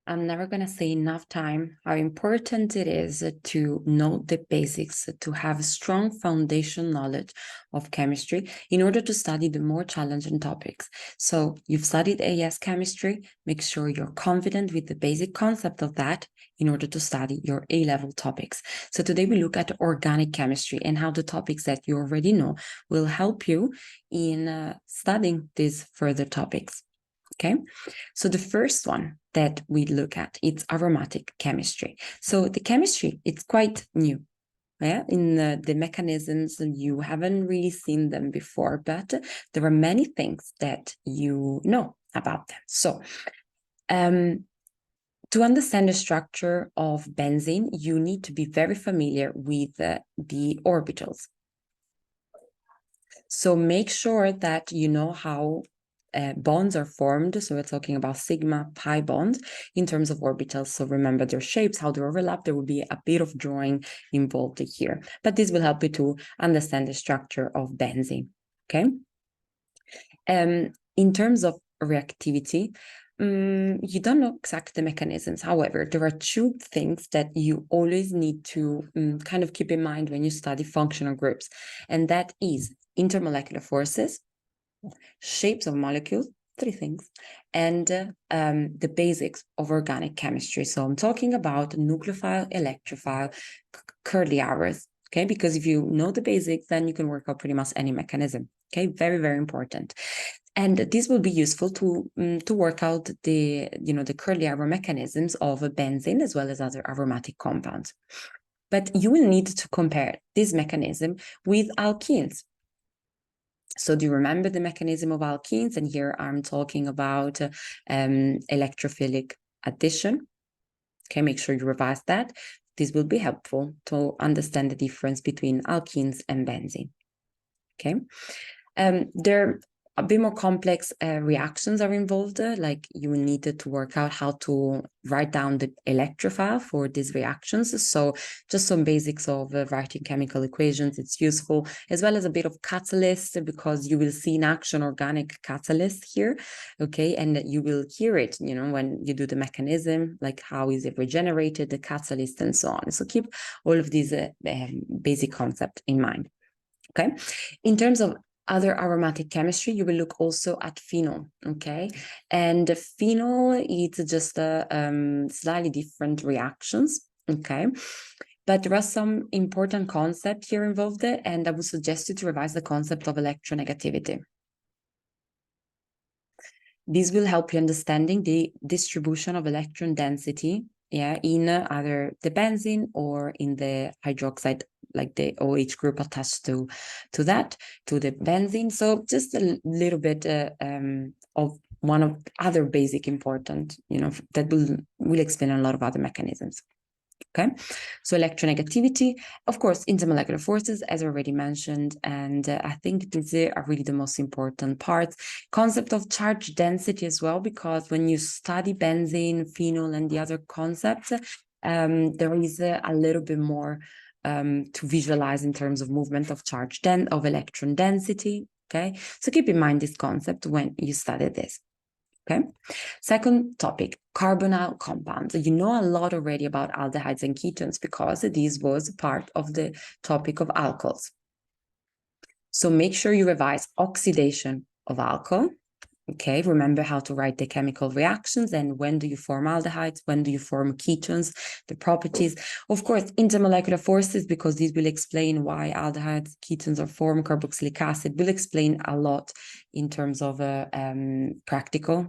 I'm never going to say enough time how important it is to know the basics, to have a strong foundation knowledge of chemistry in order to study the more challenging topics. So you've studied AS chemistry, make sure you're confident with the basic concept of that in order to study your A-level topics. So today we look at organic chemistry and how the topics that you already know will help you in studying these further topics. Okay, so the first one that we look at, it's aromatic chemistry. So the chemistry, it's quite new. Yeah, in the mechanisms, you haven't really seen them before, but there are many things that you know about them. So to understand the structure of benzene, you need to be very familiar with the orbitals. So make sure that you know how bonds are formed. So we're talking about sigma pi bonds in terms of orbitals. So remember their shapes, how they overlap. There will be a bit of drawing involved here, but this will help you to understand the structure of benzene. Okay. In terms of reactivity, you don't know exact mechanisms. However, there are two things that you always need to kind of keep in mind when you study functional groups, and that is intermolecular forces, shapes of molecules, three things, and the basics of organic chemistry. So I'm talking about nucleophile, electrophile, curly hours, okay? Because if you know the basics, then you can work out pretty much any mechanism, okay? Very, very important. And this will be useful to work out the curly hour mechanisms of a benzene as well as other aromatic compounds. But you will need to compare this mechanism with alkenes. So do you remember the mechanism of alkenes? And here I'm talking about electrophilic addition. Okay, make sure you revise that. This will be helpful to understand the difference between alkenes and benzene. Okay, there a bit more complex reactions are involved. Like you will need to work out how to write down the electrophile for these reactions. So just some basics of writing chemical equations, it's useful, as well as a bit of catalyst, because you will see in action organic catalyst here, okay? And you will hear it, when you do the mechanism, like how is it regenerated, the catalyst, and so on. So keep all of these basic concepts in mind, okay? In terms of other aromatic chemistry, you will look also at phenol, okay? And the phenol is just slightly different reactions, okay? But there are some important concepts here involved, and I would suggest you to revise the concept of electronegativity. This will help you understanding the distribution of electron density, in either the benzene or in the hydroxide, like the OH group attached to the benzene. So just a little bit of one of other basic important, that will explain a lot of other mechanisms. Okay, so electronegativity, of course, intermolecular forces, as already mentioned, and I think these are really the most important parts. Concept of charge density as well, because when you study benzene, phenol, and the other concepts, there is a little bit more to visualize in terms of movement of charge of electron density. Okay, so keep in mind this concept when you study this. Okay. Second topic, carbonyl compounds. You know a lot already about aldehydes and ketones because this was part of the topic of alcohols. So make sure you revise oxidation of alcohol. Okay, remember how to write the chemical reactions and when do you form aldehydes, when do you form ketones, the properties. Of course, intermolecular forces, because these will explain why aldehydes, ketones are formed, carboxylic acid will explain a lot in terms of practical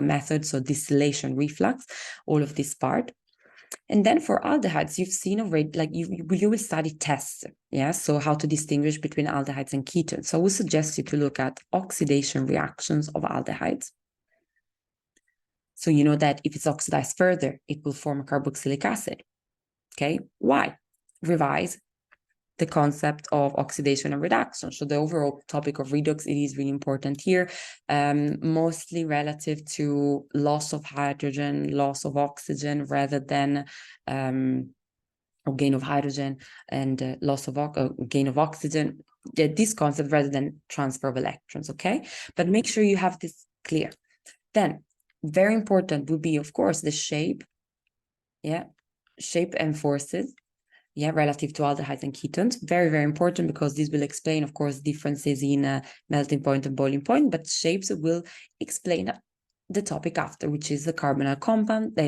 methods, so distillation, reflux, all of this part. And then for aldehydes, you've seen already, like you will study tests, so how to distinguish between aldehydes and ketones. So I would suggest you to look at oxidation reactions of aldehydes. So you know that if it's oxidized further, it will form carboxylic acid. Okay, why? Revise the concept of oxidation and reduction. So the overall topic of redox, it is really important here, mostly relative to loss of hydrogen, loss of oxygen, rather than gain of hydrogen and loss of gain of oxygen. This concept rather than transfer of electrons, okay? But make sure you have this clear. Then Very important would be, of course, the shape. Yeah, shape and forces. Yeah, relative to aldehydes and ketones. Very, very important, because this will explain, of course, differences in melting point and boiling point, but shapes will explain the topic after, which is the carbonyl compound,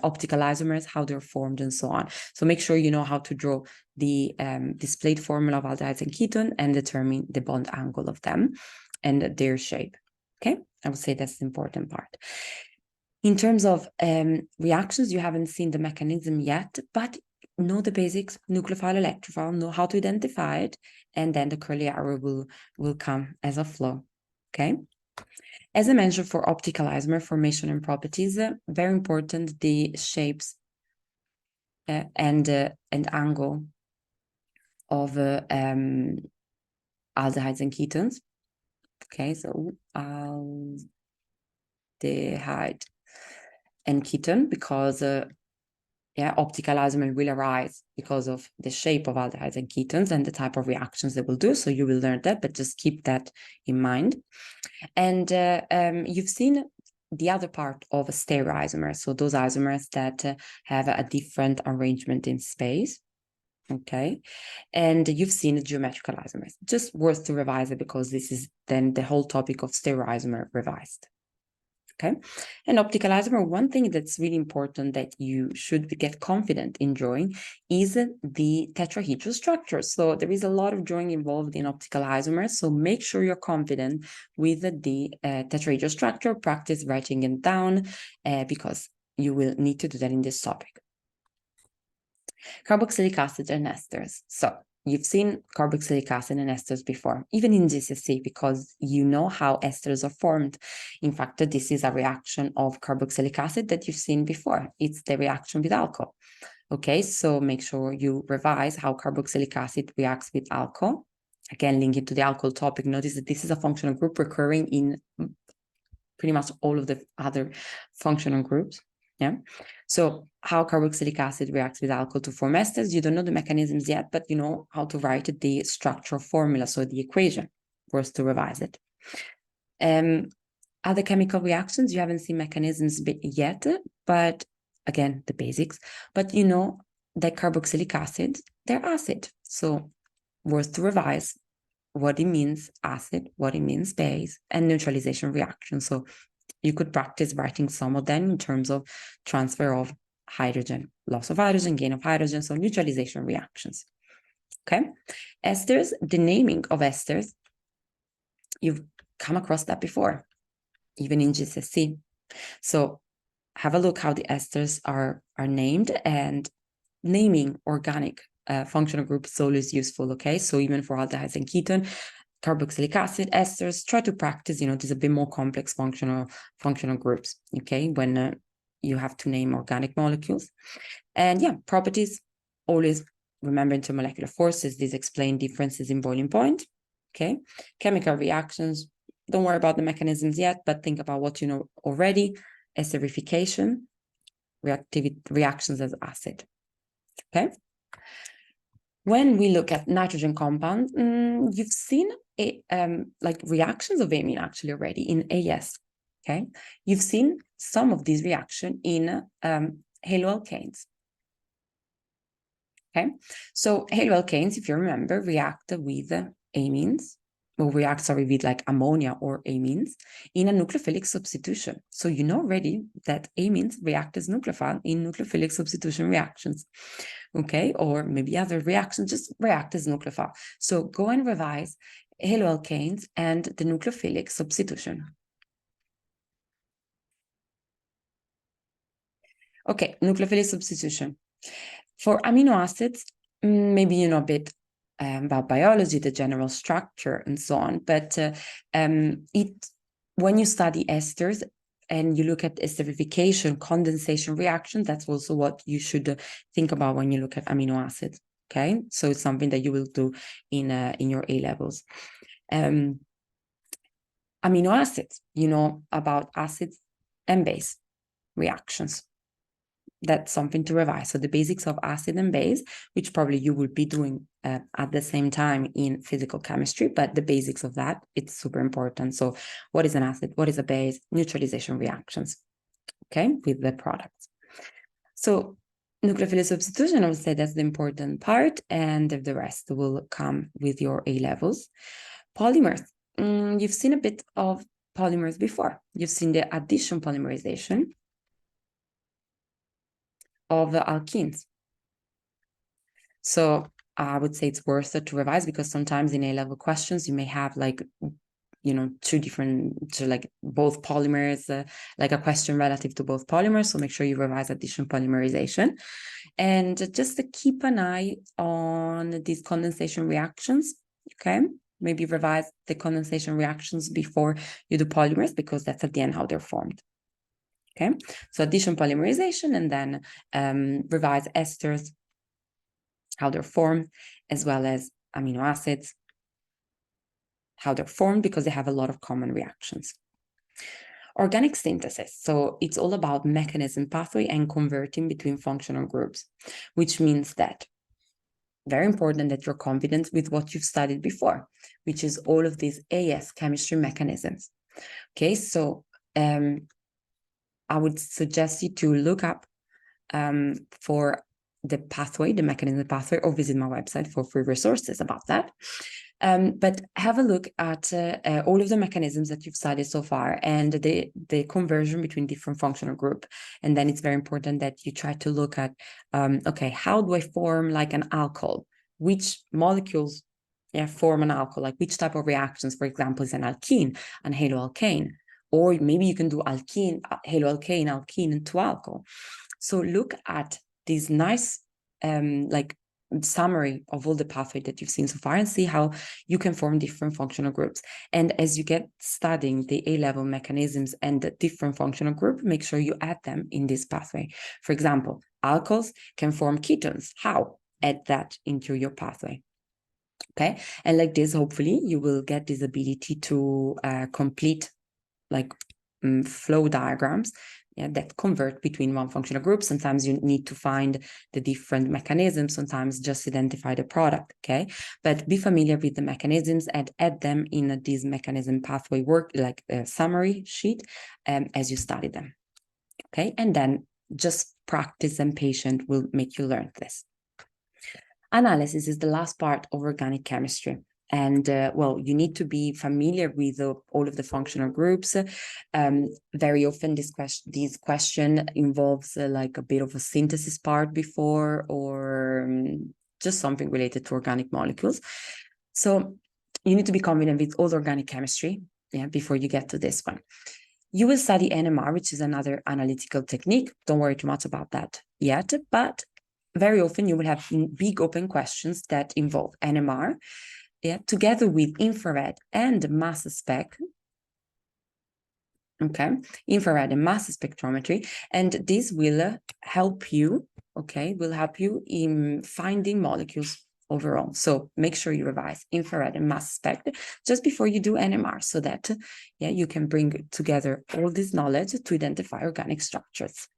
optical isomers, how they're formed and so on. So make sure you know how to draw the displayed formula of aldehydes and ketone and determine the bond angle of them and their shape. Okay, I would say that's the important part. In terms of reactions, you haven't seen the mechanism yet, but know the basics: nucleophile, electrophile, know how to identify it, and then the curly arrow will come as a flow. Okay. As I mentioned, for optical isomer formation and properties, very important, the shapes and angle of aldehydes and ketones. Okay, so aldehyde and ketone, because optical isomer will arise because of the shape of aldehydes and ketones and the type of reactions they will do. So you will learn that, but just keep that in mind. And you've seen the other part of a stereoisomer, so those isomers that have a different arrangement in space. Okay, and you've seen the geometrical isomers. Just worth to revise it, because this is then the whole topic of stereoisomer revised. Okay, and optical isomer, one thing that's really important that you should get confident in drawing is the tetrahedral structure. So there is a lot of drawing involved in optical isomers, so make sure you're confident with the tetrahedral structure. Practice writing it down because you will need to do that in this topic. Carboxylic acid and esters. So you've seen carboxylic acid and esters before, even in GCSE, because you know how esters are formed. In fact, this is a reaction of carboxylic acid that you've seen before. It's the reaction with alcohol. Okay, so make sure you revise how carboxylic acid reacts with alcohol. Again, link it to the alcohol topic. Notice that this is a functional group recurring in pretty much all of the other functional groups. Yeah. So how carboxylic acid reacts with alcohol to form esters. You don't know the mechanisms yet, but you know how to write the structural formula, so the equation. Worth to revise it. Other chemical reactions, you haven't seen mechanisms yet, but again, the basics. But you know that carboxylic acid, they're acid. So worth to revise what it means acid, what it means base, and neutralization reaction. So you could practice writing some of them in terms of transfer of hydrogen, loss of hydrogen, gain of hydrogen, so neutralization reactions. Okay, esters, the naming of esters, you've come across that before, even in GCSE. So have a look how the esters are named, and naming organic functional groups is always useful. Okay, so even for aldehydes and ketone, carboxylic acid, esters, try to practice, these a bit more complex functional groups, okay, when you have to name organic molecules. And yeah, properties, always remember intermolecular forces. These explain differences in boiling point. Okay, chemical reactions, don't worry about the mechanisms yet, but think about what you know already. Esterification, reactions as acid. Okay. When we look at nitrogen compound, you've seen like reactions of amine actually already in AS. Okay, you've seen some of these reactions in haloalkanes. Okay, so haloalkanes, if you remember, react with amines, or react, with like ammonia or amines in a nucleophilic substitution. So you know already that amines react as nucleophile in nucleophilic substitution reactions. Okay, or maybe other reactions just react as nucleophile. So go and revise haloalkanes and the nucleophilic substitution. Okay, nucleophilic substitution. For amino acids, maybe you know a bit about biology, the general structure and so on, but when you study esters and you look at esterification, condensation reaction, that's also what you should think about when you look at amino acids. Okay, so it's something that you will do in your A levels. Amino acids, you know about acids and base reactions. That's something to revise. So the basics of acid and base, which probably you will be doing at the same time in physical chemistry, but the basics of that, it's super important. So what is an acid? What is a base? Neutralization reactions. okay, with the products. So nucleophile substitution, I would say that's the important part, and the rest will come with your A levels. Polymers, you've seen a bit of polymers before. You've seen the addition polymerization of the alkenes. So I would say it's worth it to revise, because sometimes in A-level questions, you may have like, two different, so like both polymers, like a question relative to both polymers. So make sure you revise addition polymerization. And just to keep an eye on these condensation reactions, okay? Maybe revise the condensation reactions before you do polymers, because that's at the end how they're formed. Okay, so addition polymerization, and then revise esters, how they're formed, as well as amino acids, how they're formed, because they have a lot of common reactions. Organic synthesis, so it's all about mechanism, pathway, and converting between functional groups, which means that very important that you're confident with what you've studied before, which is all of these AS chemistry mechanisms. Okay, so I would suggest you to look up for the pathway, the mechanism pathway, or visit my website for free resources about that. But have a look at all of the mechanisms that you've studied so far, and the conversion between different functional group. And then it's very important that you try to look at, okay, how do I form like an alcohol? Which molecules form an alcohol? Like which type of reactions, for example, is an alkene, an haloalkane? Or maybe you can do alkene, haloalkane, alkene, and 2-alcohol. So look at these nice like summary of all the pathway that you've seen so far, and see how you can form different functional groups. And as you get studying the A-level mechanisms and the different functional group, make sure you add them in this pathway. For example, alcohols can form ketones. How? Add that into your pathway. Okay, and like this, hopefully you will get this ability to complete like flow diagrams that convert between one functional group. Sometimes you need to find the different mechanisms, sometimes just identify the product, okay? But be familiar with the mechanisms and add them in this mechanism pathway work, like a summary sheet, as you study them, okay? And then just practice and patience will make you learn this. Analysis is the last part of organic chemistry. And well, you need to be familiar with all of the functional groups. Very often this question involves like a bit of a synthesis part before, or just something related to organic molecules. So you need to be confident with all organic chemistry before you get to this one. You will study NMR, which is another analytical technique. Don't worry too much about that yet, but very often you will have big open questions that involve NMR, together with infrared and mass spec. Okay, infrared and mass spectrometry, and this will help you. Okay, will help you in finding molecules overall. So make sure you revise infrared and mass spec just before you do NMR, so that you can bring together all this knowledge to identify organic structures.